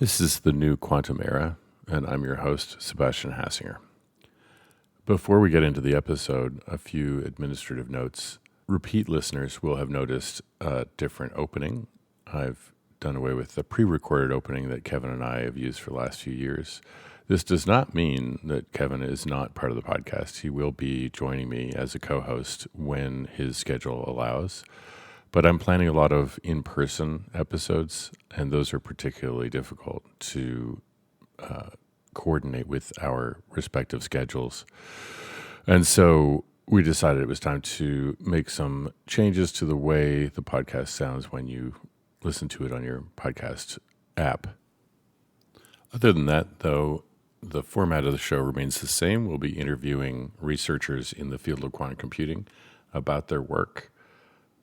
This is the new quantum era, and I'm your host, Sebastian Hassinger. Before we get into the episode, a few administrative notes. Repeat listeners will have noticed a different opening. I've done away with the pre-recorded opening that Kevin and I have used for the last few years. This does not mean that Kevin is not part of the podcast. He will be joining me as a co-host when his schedule allows. But I'm planning a lot of in-person episodes, and those are particularly difficult to coordinate with our respective schedules. And so we decided it was time to make some changes to the way the podcast sounds when you listen to it on your podcast app. Other than that, though, the format of the show remains the same. We'll be interviewing researchers in the field of quantum computing about their work.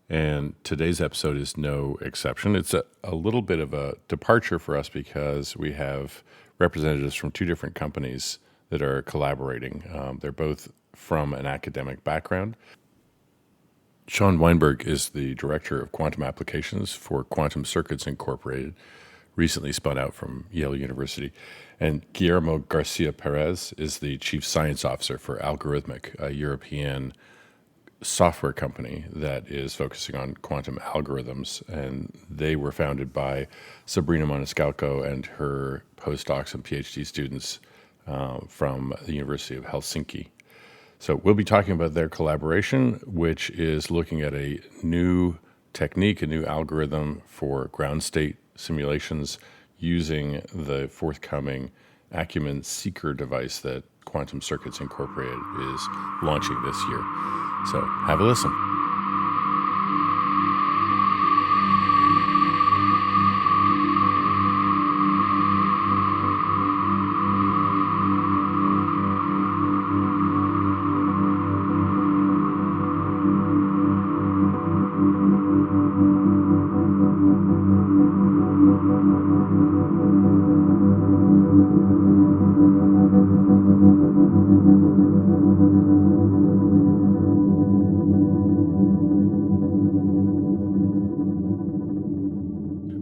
And today's episode is no exception. It's a little bit of a departure for us because we have representatives from two different companies that are collaborating. They're both from an academic background. Sean Weinberg is the director of quantum applications for Quantum Circuits Incorporated, recently spun out from Yale University. And Guillermo Garcia Perez is the chief science officer for Algorithmic, a European software company that is focusing on quantum algorithms, and they were founded by Sabrina Maniscalco and her postdocs and PhD students from the University of Helsinki. So we'll be talking about their collaboration, which is looking at a new technique, a new algorithm for ground state simulations using the forthcoming Acumen Seeker device that Quantum Circuits Incorporated is launching this year. So have a listen.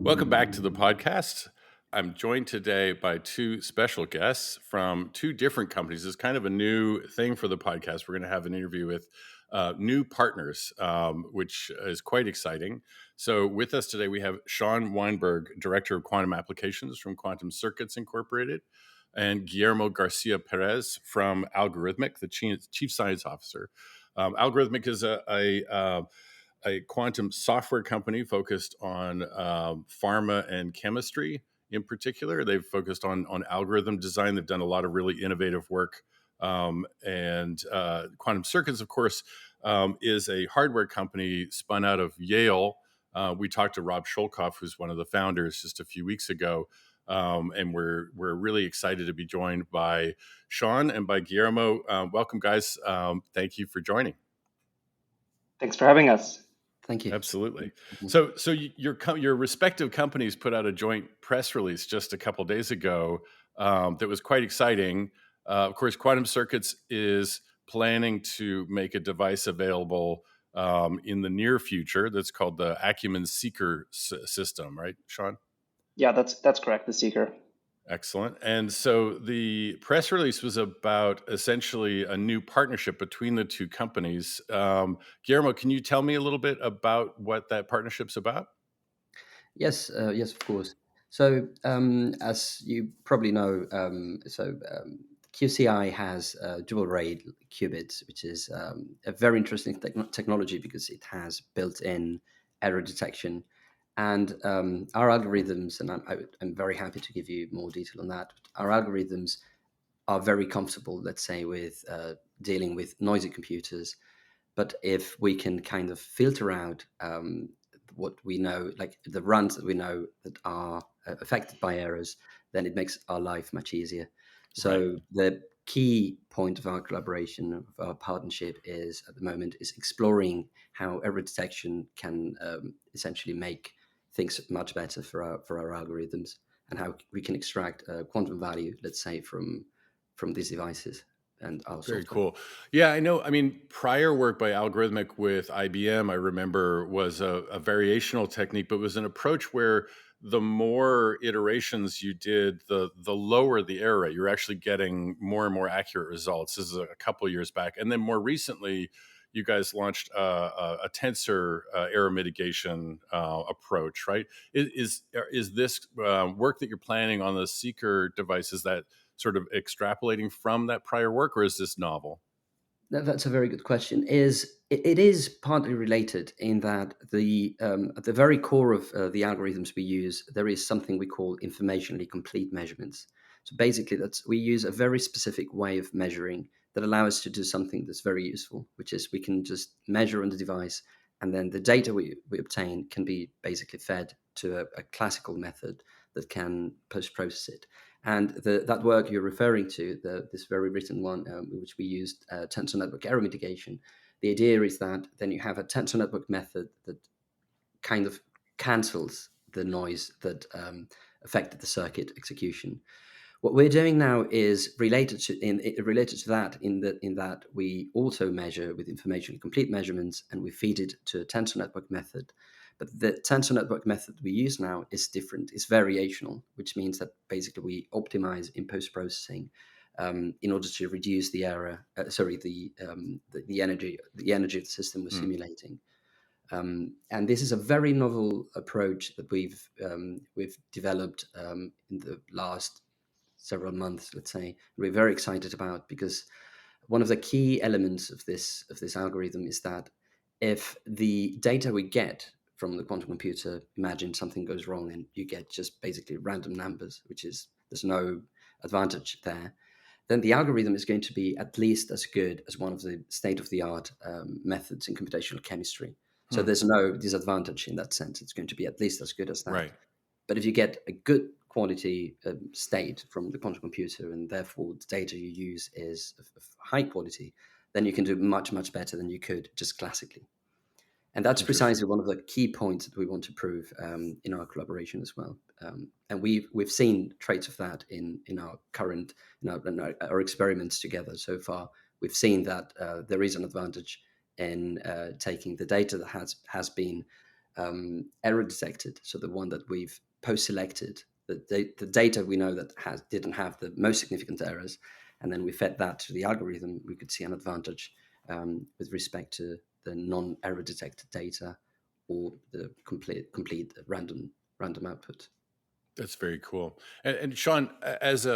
Welcome back to the podcast. I'm joined today by two special guests from two different companies. It's kind of a new thing for the podcast. We're going to have an interview with new partners, which is quite exciting. So with us today, we have Sean Weinberg, Director of Quantum Applications from Quantum Circuits Incorporated, and Guillermo Garcia Perez from Algorithmic, the Chief Science Officer. Algorithmic is a quantum software company focused on pharma and chemistry in particular. They've focused on algorithm design. They've done a lot of really innovative work. And Quantum Circuits, of course, is a hardware company spun out of Yale. We talked to Rob Sholkoff, who's one of the founders, just a few weeks ago. And we're really excited to be joined by Sean and by Guillermo. Welcome, guys. Thank you for joining. Thanks for having us. Thank you. Absolutely. So your respective companies put out a joint press release just a couple days ago that was quite exciting. Of course, Quantum Circuits is planning to make a device available in the near future that's called the Acumen Seeker system, right, Sean? Yeah, that's correct, the Seeker. Excellent. And so the press release was about essentially a new partnership between the two companies. Guillermo, can you tell me a little bit about what that partnership's about? Yes, of course. So as you probably know, QCI has dual ray qubits, which is a very interesting technology because it has built-in error detection. And our algorithms, and I'm very happy to give you more detail on that, our algorithms are very comfortable, let's say, with dealing with noisy computers. But if we can kind of filter out what we know, like the runs that we know that are affected by errors, then it makes our life much easier. So the key point of our collaboration, of our partnership is at the moment is exploring how error detection can essentially make things much better for our algorithms, and how we can extract quantum value, let's say, from these devices. And our Very software. cool. Yeah, I know. I mean, prior work by Algorithmic with IBM, I remember, was a variational technique, but was an approach where the more iterations you did, the lower the error rate. You're actually getting more and more accurate results. This is a couple of years back. And then more recently, you guys launched a tensor error mitigation approach, right? Is this work that you're planning on the Seeker device, is that sort of extrapolating from that prior work, or is this novel? That's a very good question. It is partly related in that at the very core of the algorithms we use, there is something we call informationally complete measurements. So basically, we use a very specific way of measuring that allows us to do something that's very useful, which is we can just measure on the device, and then the data we obtain can be basically fed to a classical method that can post-process it. And that work you're referring to, this very recent one, which we used tensor network error mitigation, the idea is that then you have a tensor network method that kind of cancels the noise that affected the circuit execution. What we're doing now is related to that in that we also measure with informationally complete measurements, and we feed it to a tensor network method. But the tensor network method we use now is different. It's variational, which means that basically we optimize in post-processing in order to reduce the error. The energy of the system we're simulating. And this is a very novel approach that we've developed in the last several months, let's say. We're very excited about, because one of the key elements of this algorithm is that if the data we get from the quantum computer, imagine something goes wrong and you get just basically random numbers, there's no advantage there, then the algorithm is going to be at least as good as one of the state-of-the-art methods in computational chemistry. So there's no disadvantage in that sense. It's going to be at least as good as that. Right. But if you get a good quality state from the quantum computer, and therefore the data you use is of high quality, then you can do much, much better than you could just classically. And that's precisely one of the key points that we want to prove in our collaboration as well. And we've seen traits of that in our experiments together so far. We've seen that there is an advantage in taking the data that has been error detected, so the one that we've post-selected, the data we know that didn't have the most significant errors, and then we fed that to the algorithm. We could see an advantage with respect to the non-error detected data or the complete random output. That's very cool. And Sean, as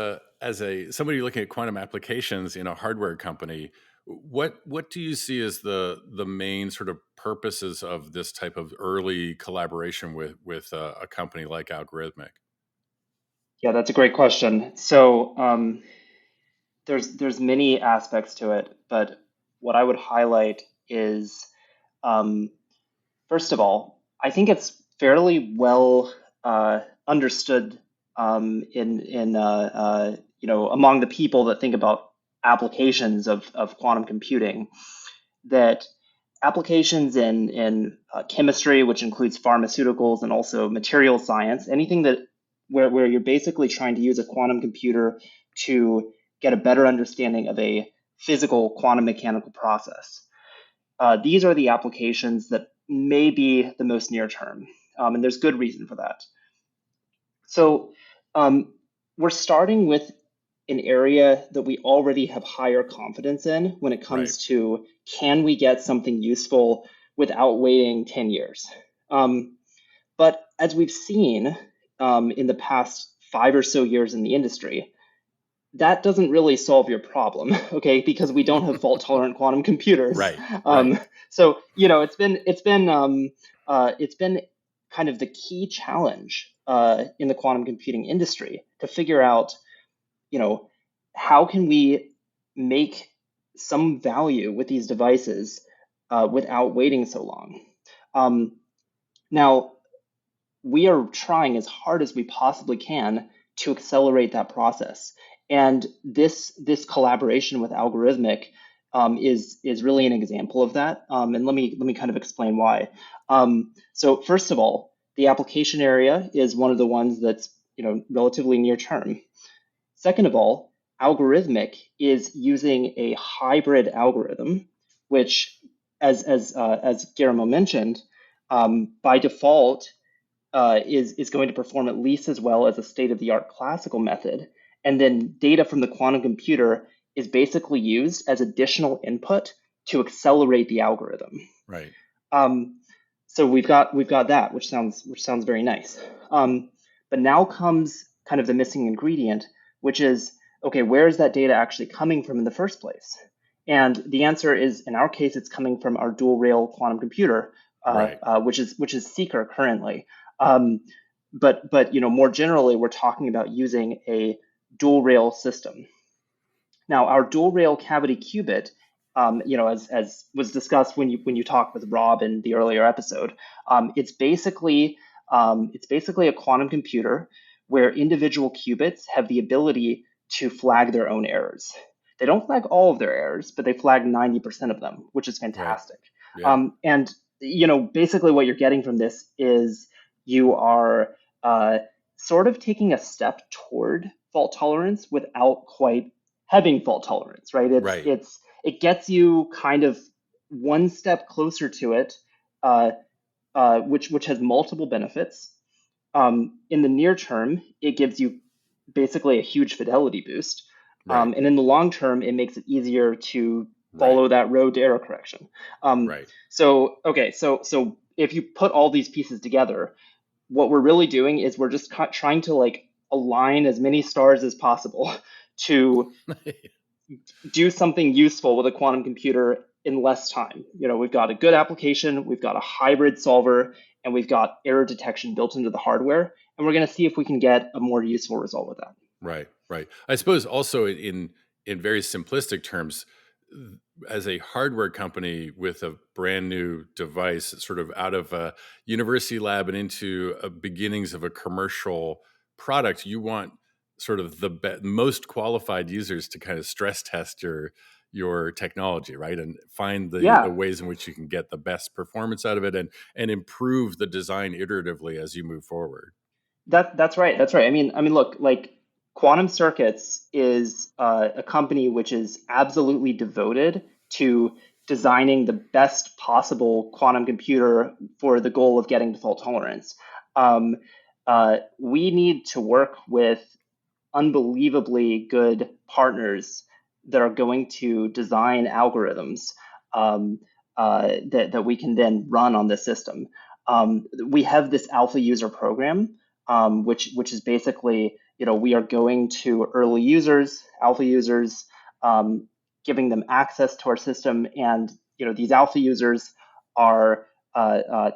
somebody looking at quantum applications in a hardware company, what do you see as the main sort of purposes of this type of early collaboration with a company like Algorithmic? Yeah, that's a great question. So there's many aspects to it, but what I would highlight is, first of all, I think it's fairly well understood among the people that think about applications of quantum computing, that applications in chemistry, which includes pharmaceuticals and also material science, anything that where you're basically trying to use a quantum computer to get a better understanding of a physical quantum mechanical process. These are the applications that may be the most near term, and there's good reason for that. So we're starting with an area that we already have higher confidence in when it comes to, can we get something useful without waiting 10 years? But as we've seen in the past 5 or so years in the industry, that doesn't really solve your problem, okay? Because we don't have fault-tolerant quantum computers. Right. So it's been kind of the key challenge in the quantum computing industry to figure out, how can we make some value with these devices without waiting so long? Now, we are trying as hard as we possibly can to accelerate that process. And this collaboration with Algorithmic is really an example of that. And let me kind of explain why. So first of all, the application area is one of the ones that's relatively near term. Second of all, Algorithmic is using a hybrid algorithm, which, as Guillermo mentioned, by default is going to perform at least as well as a state-of-the-art classical method. And then data from the quantum computer is basically used as additional input to accelerate the algorithm. Right. So we've got that, which sounds very nice. But now comes kind of the missing ingredient, which is, okay, where is that data actually coming from in the first place? And the answer is, in our case, it's coming from our dual rail quantum computer, Right. which is Seeker currently. But more generally, we're talking about using a dual rail system. Now, our dual rail cavity qubit, as was discussed when you talked with Rob in the earlier episode, it's basically a quantum computer where individual qubits have the ability to flag their own errors. They don't flag all of their errors, but they flag 90% of them, which is fantastic. Right. Yeah. And basically what you're getting from this is you are sort of taking a step toward fault tolerance without quite having fault tolerance, right? Right. It gets you kind of one step closer to it, which has multiple benefits. In the near term, it gives you basically a huge fidelity boost. Right. And in the long term, it makes it easier to Right. follow that road to error correction. Right. So if you put all these pieces together, what we're really doing is we're just trying to like align as many stars as possible to do something useful with a quantum computer in less time. We've got a good application, we've got a hybrid solver, and we've got error detection built into the hardware. And we're going to see if we can get a more useful result with that. Right. Right. I suppose also in very simplistic terms, as a hardware company with a brand new device, sort of out of a university lab and into beginnings of a commercial product, you want sort of the most qualified users to kind of stress test your technology, right, and find the ways in which you can get the best performance out of it and improve the design iteratively as you move forward. That's right. That's right. I mean, look, like Quantum Circuits is a company which is absolutely devoted to designing the best possible quantum computer for the goal of getting to fault tolerance. We need to work with unbelievably good partners that are going to design algorithms that we can then run on the system. We have this alpha user program, which is basically, we are going to early users, alpha users, giving them access to our system. And, these alpha users are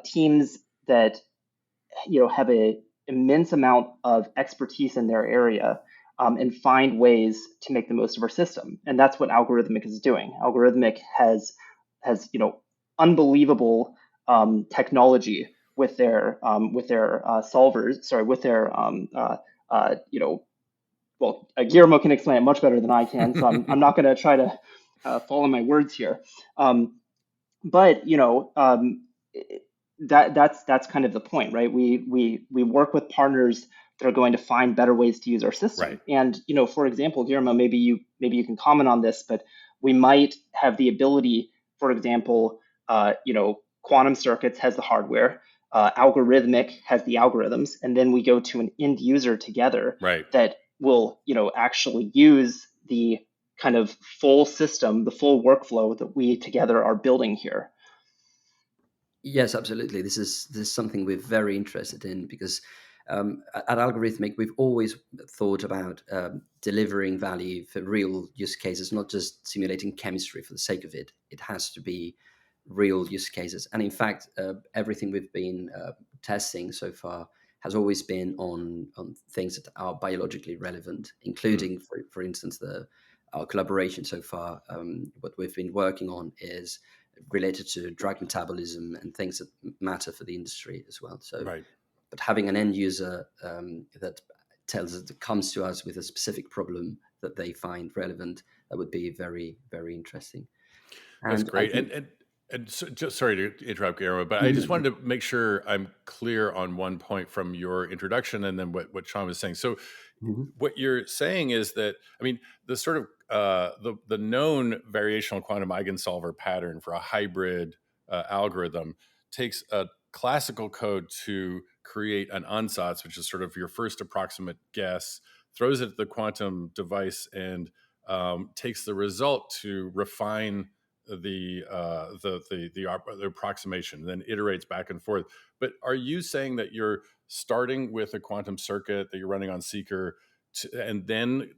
teams that, have an immense amount of expertise in their area, and find ways to make the most of our system. And that's what Algorithmic is doing. Algorithmic has unbelievable technology with their solvers. Sorry, with their Guillermo can explain it much better than I can, so I'm not going to try to follow my words here. But that's kind of the point, right? We work with partners that are going to find better ways to use our system. Right. And for example, Guillermo, maybe you can comment on this, but we might have the ability, for example, Quantum Circuits has the hardware, Algorithmic has the algorithms, and then we go to an end user together that will actually use the kind of full system, the full workflow that we together are building here. Yes, absolutely. This is something we're very interested in because at Algorithmic, we've always thought about delivering value for real use cases, not just simulating chemistry for the sake of it. It has to be real use cases. And in fact, everything we've been testing so far has always been on things that are biologically relevant, including, for instance, our collaboration so far. What we've been working on is related to drug metabolism and things that matter for the industry as well. So, but having an end user that comes to us with a specific problem that they find relevant, that would be very, very interesting. That's great. And so, just sorry to interrupt, Guillermo, but I just wanted to make sure I'm clear on one point from your introduction and then what Sean was saying. So what you're saying is that, I mean, the sort of the known variational quantum eigensolver pattern for a hybrid algorithm takes a classical code to create an ansatz, which is sort of your first approximate guess, throws it at the quantum device, and takes the result to refine the approximation, then iterates back and forth. But are you saying that you're starting with a quantum circuit that you're running on Seeker, and then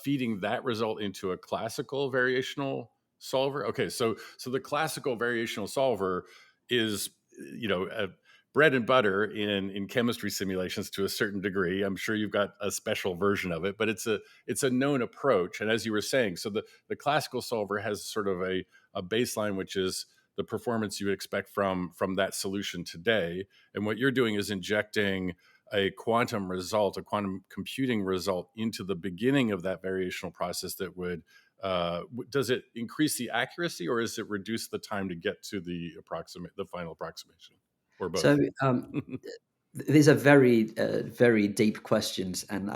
feeding that result into a classical variational solver? Okay, so the classical variational solver is, bread and butter in chemistry simulations to a certain degree. I'm sure you've got a special version of it, but it's a known approach. And as you were saying, so the classical solver has sort of a baseline, which is the performance you would expect from that solution today. And what you're doing is injecting a quantum result, a quantum computing result, into the beginning of that variational process that would does it increase the accuracy, or is it reduce the time to get to the final approximation, or both? So these are very deep questions, and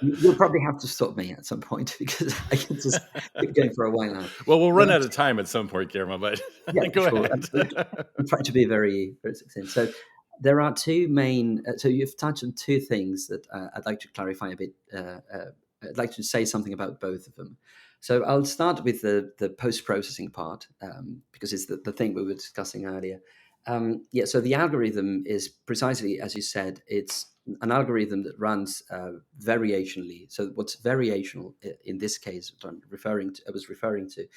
you'll probably have to stop me at some point because I can just keep going for a while now. Well, we'll run out of time at some point, Guillermo, but Yeah, go sure. ahead. I'm trying to be very, very succinct. So there are two main. So you've touched on two things that I'd like to clarify a bit. I'd like to say something about both of them. So I'll start with the post-processing part because it's the thing we were discussing earlier. So the algorithm is precisely as you said. It's an algorithm that runs variationally. So what's variational in this case, what I was referring to,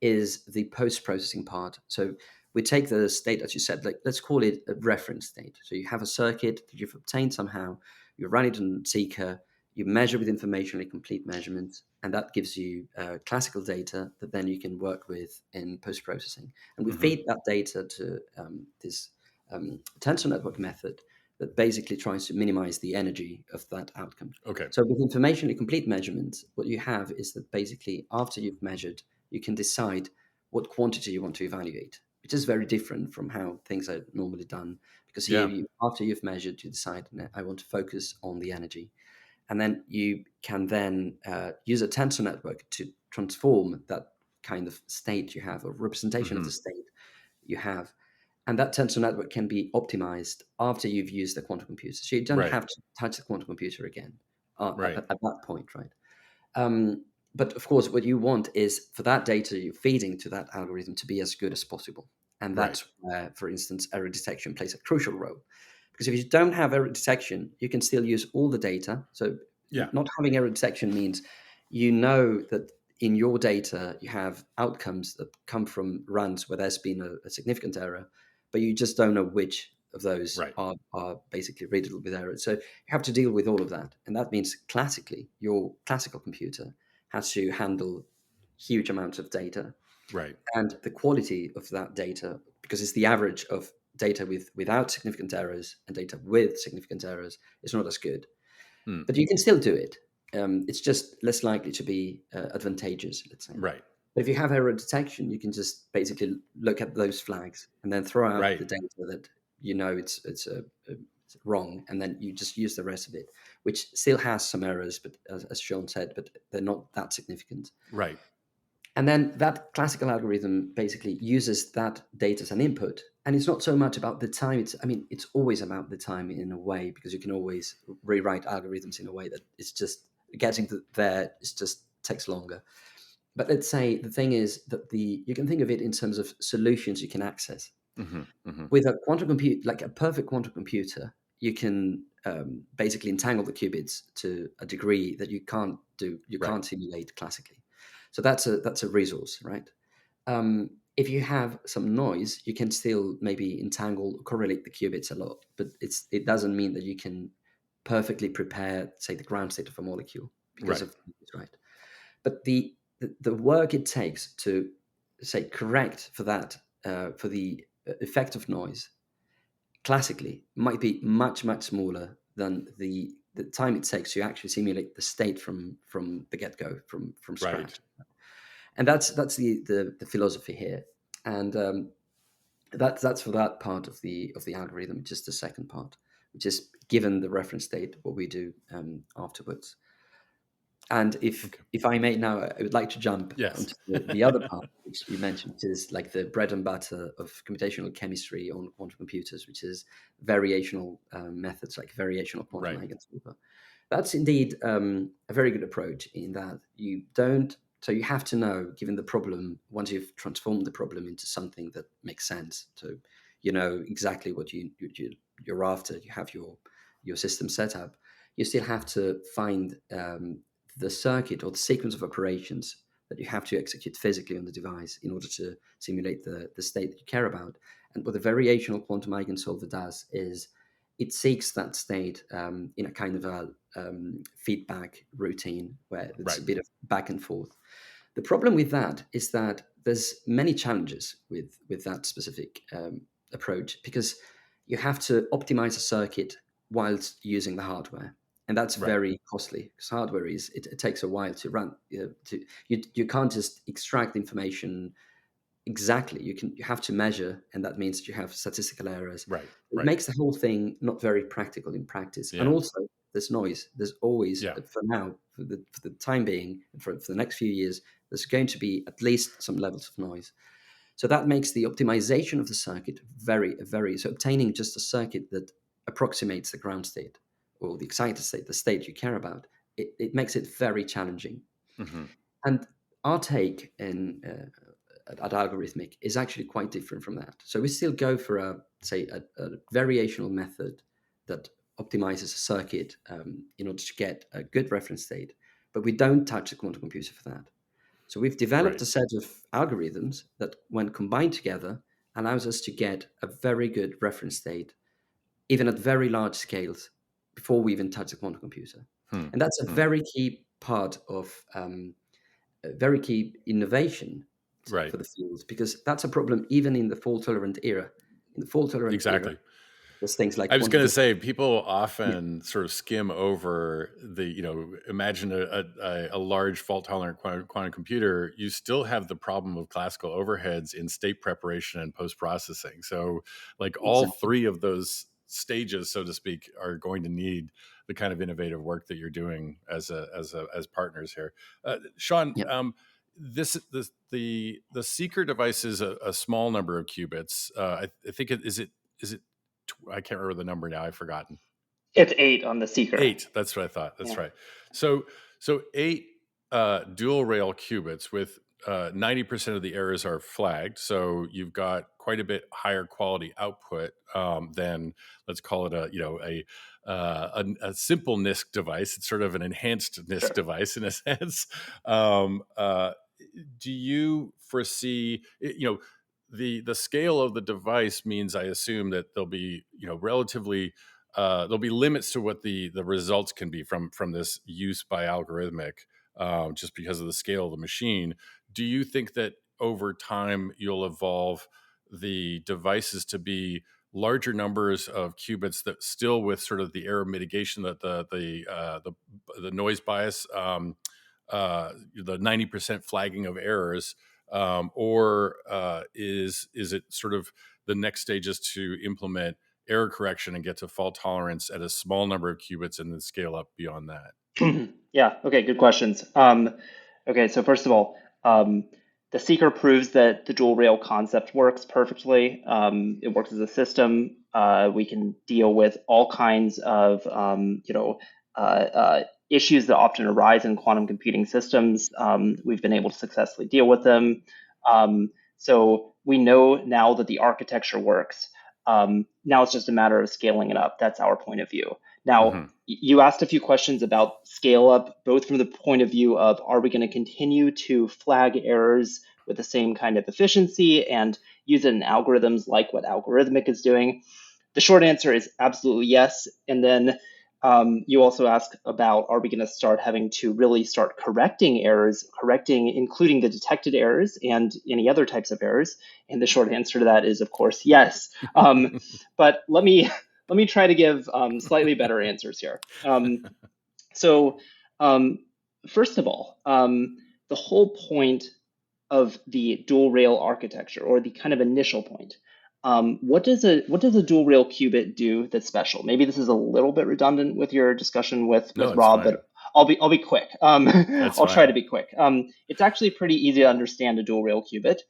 is the post-processing part. So we take the state, as you said, like let's call it a reference state. So you have a circuit that you've obtained somehow, you run it on Seeker, you measure with informationally complete measurements, and that gives you classical data that then you can work with in post-processing. And we feed that data to this tensor network method that basically tries to minimize the energy of that outcome. Okay. So with informationally complete measurements, what you have is that basically after you've measured, you can decide what quantity you want to evaluate, which is very different from how things are normally done. Because here, after you've measured, you decide, I want to focus on the energy. And then you can then use a tensor network to transform that kind of state you have, or representation of the state you have. And that tensor network can be optimized after you've used the quantum computer. So you don't have to touch the quantum computer again at that point, right? But of course, what you want is for that data you're feeding to that algorithm to be as good as possible. And that's where, for instance, error detection plays a crucial role. Because if you don't have error detection, you can still use all the data. So not having error detection means you know that in your data, you have outcomes that come from runs where there's been a significant error, but you just don't know which of those are basically riddled with error. So you have to deal with all of that. And that means classically, your classical computer has to handle huge amounts of data. Right. And the quality of that data, because it's the average of data without significant errors and data with significant errors, is not as good. But you can still do it. It's just less likely to be advantageous, let's say. Right. But if you have error detection, you can just basically look at those flags and then throw out the data that it's wrong, and then you just use the rest of it, which still has some errors, but as Sean said, but they're not that significant. Right. And then that classical algorithm basically uses that data as an input. And it's not so much about the time. It's always about the time in a way, because you can always rewrite algorithms in a way that it's just getting there. It just takes longer. But let's say the thing is that you can think of it in terms of solutions you can access. With a quantum computer, like a perfect quantum computer, you can basically entangle the qubits to a degree that you can't do. You can't simulate classically. So that's a resource, right? If you have some noise, you can still maybe entangle, correlate the qubits a lot, but it doesn't mean that you can perfectly prepare, say, the ground state of a molecule because of right. But the work it takes to, say, correct for that, for the effect of noise, classically might be much, much smaller than the time it takes to actually simulate the state from the get-go, from scratch. And that's the philosophy here, and that's for that part of the algorithm. Just the second part, which is given the reference state, what we do afterwards. And if I may now, I would like to jump Yes. onto the other part, which you mentioned, which is like the bread and butter of computational chemistry on quantum computers, which is variational methods like variational quantum Right. eigensolver. That's indeed a very good approach in that you don't. So you have to know, given the problem, once you've transformed the problem into something that makes sense, so you know exactly what you're after. You have your system set up. You still have to find the circuit or the sequence of operations that you have to execute physically on the device in order to simulate the state that you care about. And what the variational quantum eigensolver does is it seeks that state in a kind of a feedback routine where it's a bit of back and forth. The problem with that is that there's many challenges with that specific approach, because you have to optimize a circuit whilst using the hardware, and that's very costly, because hardware it takes a while to run. You can't just extract information exactly. You have to measure, and that means that you have statistical errors. It makes the whole thing not very practical in practice. And also there's noise. There's always, for now, for the time being, for the next few years, there's going to be at least some levels of noise. So that makes the optimization of the circuit so obtaining just a circuit that approximates the ground state or the excited state, the state you care about, it makes it very challenging. And our take at Algorithmic is actually quite different from that. So we still go for a variational method that optimizes a circuit in order to get a good reference state, but we don't touch the quantum computer for that. So we've developed a set of algorithms that, when combined together, allows us to get a very good reference state, even at very large scales, before we even touch the quantum computer. And that's a very key part of a very key innovation for the field, because that's a problem even in the fault-tolerant era. In the fault-tolerant era, there's things like... I was going to say, people often sort of skim over imagine a large fault-tolerant quantum computer. You still have the problem of classical overheads in state preparation and post-processing. So like all three of those stages, so to speak, are going to need the kind of innovative work that you're doing as partners here. Sean, the Seeker device is a small number of qubits. I think is it I can't remember the number now. I've forgotten. It's 8 on the Seeker. 8. That's what I thought. That's right. So 8 dual rail qubits with 90% of the errors are flagged. So you've got quite a bit higher quality output than, let's call it a simple NISQ device. It's sort of an enhanced NISQ device in a sense. Do you foresee, the scale of the device means, I assume, that there'll be, relatively, there'll be limits to what the results can be from this use by Algorithmic, just because of the scale of the machine. Do you think that over time you'll evolve the devices to be larger numbers of qubits that still with sort of the error mitigation, that the noise bias, the 90% flagging of errors, or is it sort of the next stage is to implement error correction and get to fault tolerance at a small number of qubits and then scale up beyond that? Yeah. Okay. Good questions. Okay. So first of all, the Seeker proves that the dual rail concept works perfectly. It works as a system. We can deal with all kinds of issues that often arise in quantum computing systems. We've been able to successfully deal with them. So we know now that the architecture works. Now it's just a matter of scaling it up. That's our point of view. Now, you asked a few questions about scale up, both from the point of view of, are we going to continue to flag errors with the same kind of efficiency and use it in algorithms like what Algorithmic is doing? The short answer is absolutely yes. And then you also ask about, are we going to start having to really start correcting errors, including the detected errors and any other types of errors? And the short answer to that is, of course, yes. But let me try to give slightly better answers here. So first of all, the whole point of the dual rail architecture, or the kind of initial point, what does a dual rail qubit do that's special? Maybe this is a little bit redundant with your discussion with Rob, but I'll be quick. That's I'll try fine. to be quick. It's actually pretty easy to understand a dual rail qubit.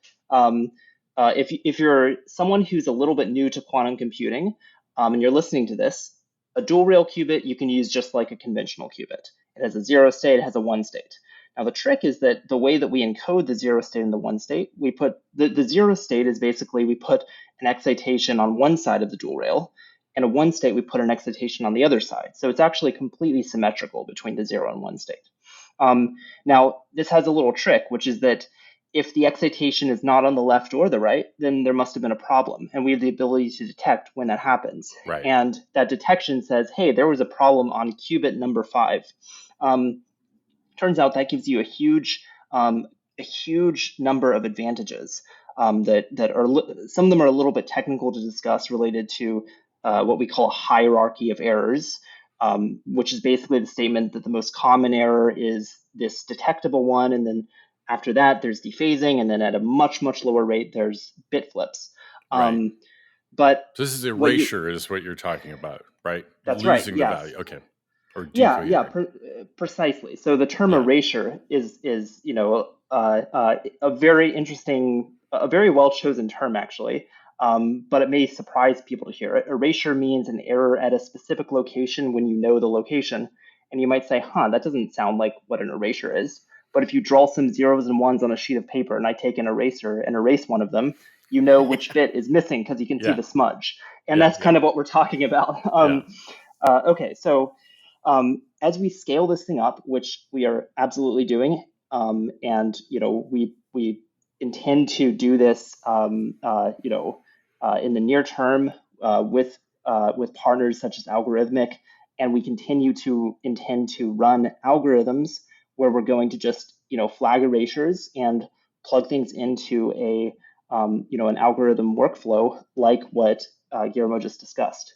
If you're someone who's a little bit new to quantum computing, and you're listening to this, a dual rail qubit you can use just like a conventional qubit. It has a 0 state, it has a 1 state. Now the trick is that the way that we encode the 0 state and the 1 state, we put the 0 state is basically we put an excitation on one side of the dual rail, and a 1 state we put an excitation on the other side. So it's actually completely symmetrical between the 0 and 1 state. Now this has a little trick, which is that if the excitation is not on the left or the right, then there must have been a problem. And we have the ability to detect when that happens. Right. And that detection says, hey, there was a problem on qubit number 5. Turns out that gives you a huge number of advantages that are, some of them are a little bit technical to discuss, related to what we call a hierarchy of errors, which is basically the statement that the most common error is this detectable one, and then after that, there's dephasing, and then at a much, much lower rate, there's bit flips. Right. But So this is erasure is what you're talking about, right? That's Losing right. the Yes. value. Okay. Or Yeah, precisely. So the term erasure is a very interesting, a very well chosen term actually. But it may surprise people to hear it. Erasure means an error at a specific location when you know the location, and you might say, "Huh, that doesn't sound like what an erasure is." But if you draw some zeros and ones on a sheet of paper, and I take an eraser and erase one of them, you know which bit is missing because you can see the smudge, and that's kind of what we're talking about. Okay, so as we scale this thing up, which we are absolutely doing, and we intend to do this, in the near term with partners such as Algorithmic, and we intend to run algorithms where we're going to just flag erasures and plug things into an algorithm workflow like what Guillermo just discussed.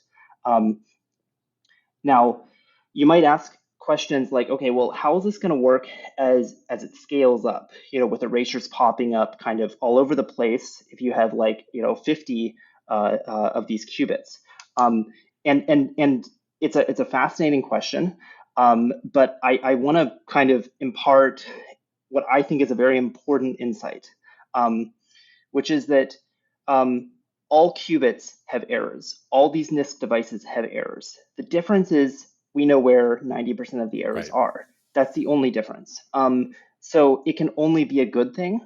Now, you might ask questions like, okay, well, how is this going to work as it scales up? With erasures popping up kind of all over the place. If you have 50 of these qubits, and it's a fascinating question, but I want to kind of impart what I think is a very important insight, which is that all qubits have errors. All these NISQ devices have errors. The difference is we know where 90% of the errors are. That's the only difference. So it can only be a good thing.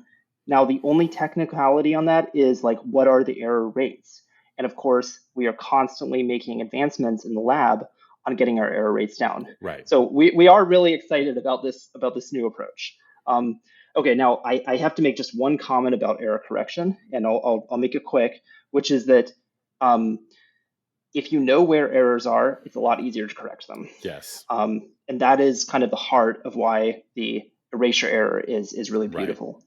Now, the only technicality on that is what are the error rates? And of course, we are constantly making advancements in the lab on getting our error rates down. Right. So we are really excited about this new approach. Okay, now I have to make just one comment about error correction, and I'll make it quick, which is that if you know where errors are, it's a lot easier to correct them. Yes. And that is kind of the heart of why the erasure error is really beautiful. Right.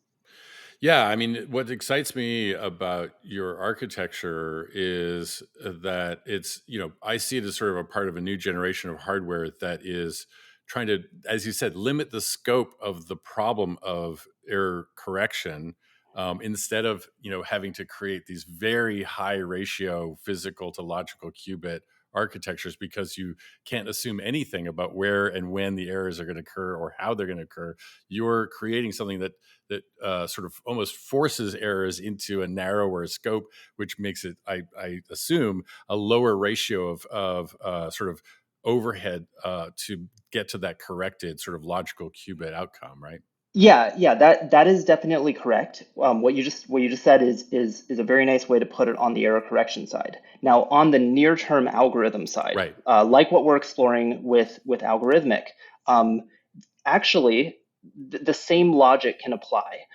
Yeah, I mean, what excites me about your architecture is that it's, I see it as sort of a part of a new generation of hardware that is trying to, as you said, limit the scope of the problem of error correction, instead of, having to create these very high ratio physical to logical qubit architectures, because you can't assume anything about where and when the errors are going to occur or how they're going to occur. You're creating something that sort of almost forces errors into a narrower scope, which makes it, I assume, a lower ratio of sort of overhead to get to that corrected sort of logical qubit outcome, right? Yeah, that is definitely correct. What you just said is a very nice way to put it on the error correction side. Now, on the near-term algorithm side, like what we're exploring with Algorithmic, actually, the same logic can apply.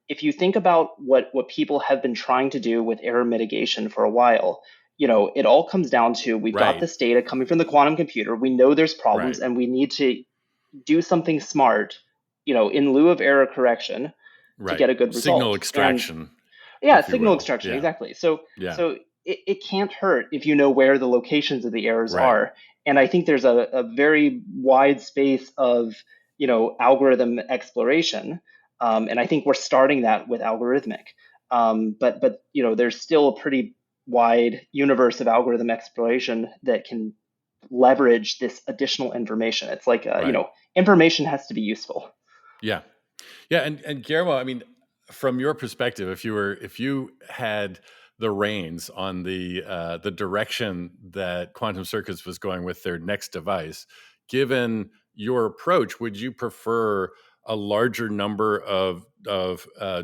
If you think about what people have been trying to do with error mitigation for a while, it all comes down to we've got this data coming from the quantum computer. We know there's problems, and we need to do something smart, in lieu of error correction, to get a good result. Signal extraction. Signal extraction, exactly. So it can't hurt if you know where the locations of the errors are. And I think there's a very wide space of algorithm exploration, and I think we're starting that with Algorithmic. But there's still a pretty wide universe of algorithm exploration that can leverage this additional information. It's like, Right. Information has to be useful. Yeah. Yeah. And Guillermo, I mean, from your perspective, if you had the reins on the direction that quantum circuits was going with their next device, given your approach, would you prefer a larger number of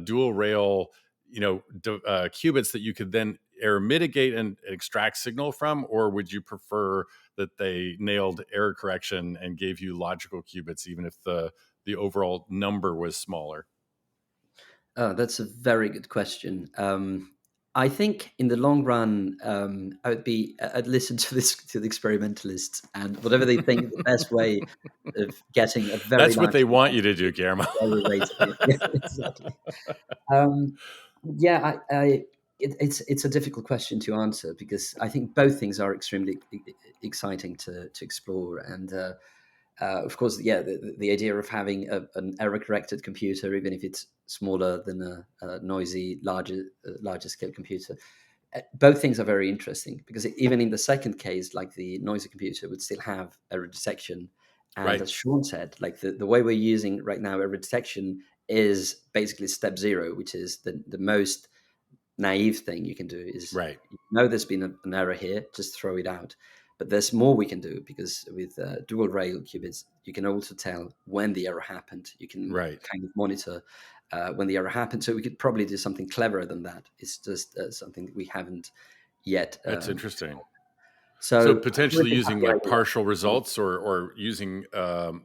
dual rail, qubits that you could then error mitigate and extract signal from, or would you prefer that they nailed error correction and gave you logical qubits, even if the overall number was smaller? Oh, that's a very good question. I think in the long run, I'd listen to the experimentalists, and whatever they think the best way of getting a very That's what large they want you to do, Guillermo. Yeah, exactly. It's a difficult question to answer, because I think both things are extremely exciting to explore. And of course, the idea of having an error-corrected computer, even if it's smaller than a noisy, larger scale computer, both things are very interesting, because even in the second case, like the noisy computer would still have error detection. And Right. as Sean said, like the way we're using right now error detection is basically step zero, which is the most naive thing you can do is, Right. There's been an error here, just throw it out. But there's more we can do, because with dual rail qubits, you can also tell when the error happened. You can kind of monitor when the error happened. So we could probably do something cleverer than that. It's just something that we haven't yet. That's interesting. So potentially using like partial results or using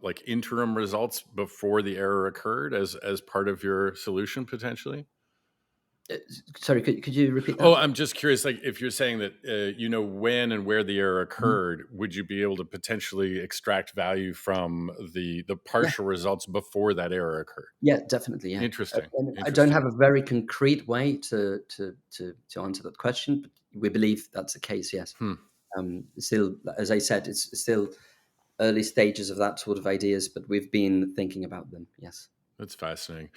like interim results before the error occurred as part of your solution, potentially. Sorry, could you repeat that? Oh, I'm just curious, like if you're saying that when and where the error occurred, would you be able to potentially extract value from the partial results before that error occurred? Yeah, definitely. Yeah. Interesting. I don't have a very concrete way to answer that question, but we believe that's the case. Yes. Still, as I said, it's still early stages of that sort of ideas, but we've been thinking about them. Yes. That's fascinating.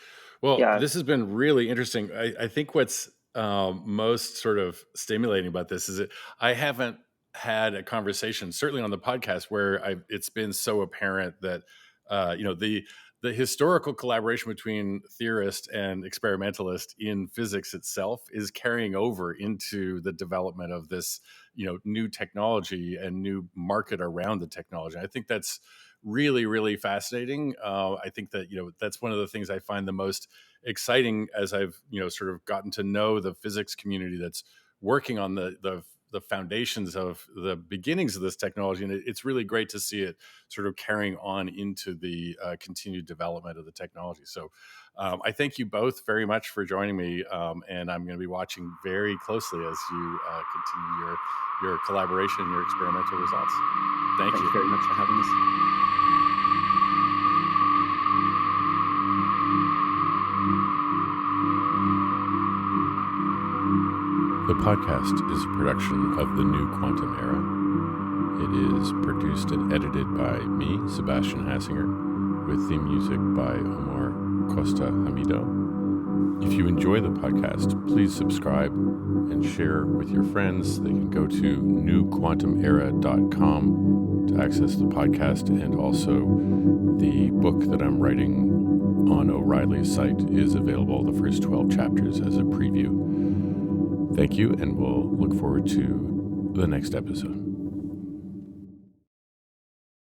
Well, this has been really interesting. I think what's most sort of stimulating about this is that I haven't had a conversation, certainly on the podcast, where it's been so apparent that the historical collaboration between theorist and experimentalist in physics itself is carrying over into the development of this, new technology and new market around the technology. I think that's really, really fascinating. I think that, that's one of the things I find the most exciting as I've, sort of gotten to know the physics community that's working on the foundations of the beginnings of this technology. And it's really great to see it sort of carrying on into the continued development of the technology. So I thank you both very much for joining me. And I'm going to be watching very closely as you continue your collaboration and your experimental results. Thank you very much for having us. The podcast is a production of the New Quantum Era. It is produced and edited by me, Sebastian Hassinger, with theme music by Omar Costa Hamido. If you enjoy the podcast, please subscribe and share with your friends. They can go to newquantumera.com to access the podcast, and also the book that I'm writing on O'Reilly's site is available, the first 12 chapters, as a preview. Thank you, and we'll look forward to the next episode.